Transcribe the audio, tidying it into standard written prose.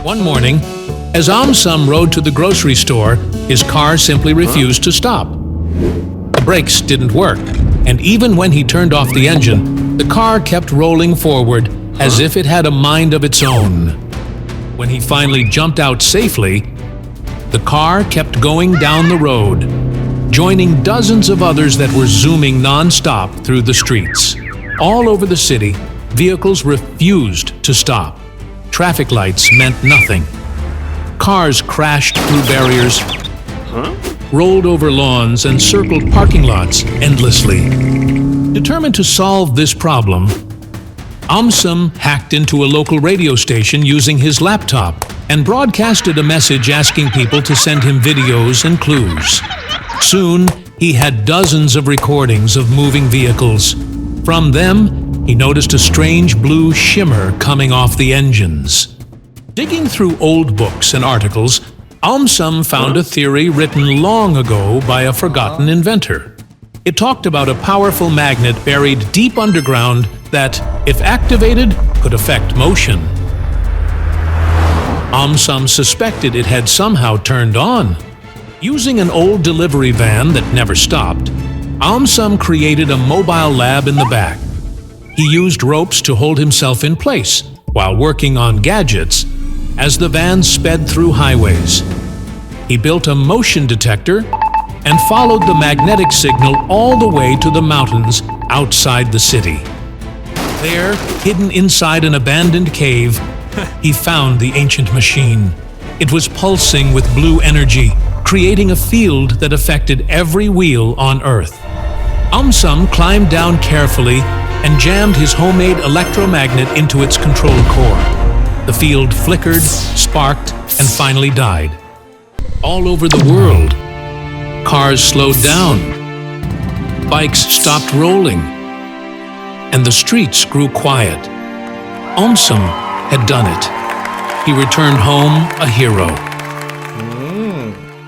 One morning, as AumSum rode to the grocery store, his car simply refused to stop. The brakes didn't work, and even when he turned off the engine, the car kept rolling forward as if it had a mind of its own. When he finally jumped out safely, the car kept going down the road, joining dozens of others that were zooming non-stop through the streets. All over the city, vehicles refused to stop. Traffic lights meant nothing. Cars crashed through barriers, rolled over lawns, and circled parking lots endlessly. Determined to solve this problem, AumSum hacked into a local radio station using his laptop and broadcasted a message asking people to send him videos and clues. Soon, he had dozens of recordings of moving vehicles. From them, he noticed a strange blue shimmer coming off the engines. Digging through old books and articles, AumSum found a theory written long ago by a forgotten inventor. It talked about a powerful magnet buried deep underground that, if activated, could affect motion. AumSum suspected it had somehow turned on. Using an old delivery van that never stopped, AumSum created a mobile lab in the back. He used ropes to hold himself in place while working on gadgets as the van sped through highways. He built a motion detector and followed the magnetic signal all the way to the mountains outside the city. There, hidden inside an abandoned cave, he found the ancient machine. It was pulsing with blue energy, creating a field that affected every wheel on Earth. AumSum climbed down carefully and jammed his homemade electromagnet into its control core. The field flickered, sparked, and finally died. All over the world, cars slowed down, bikes stopped rolling, and the streets grew quiet. AumSum had done it. He returned home a hero.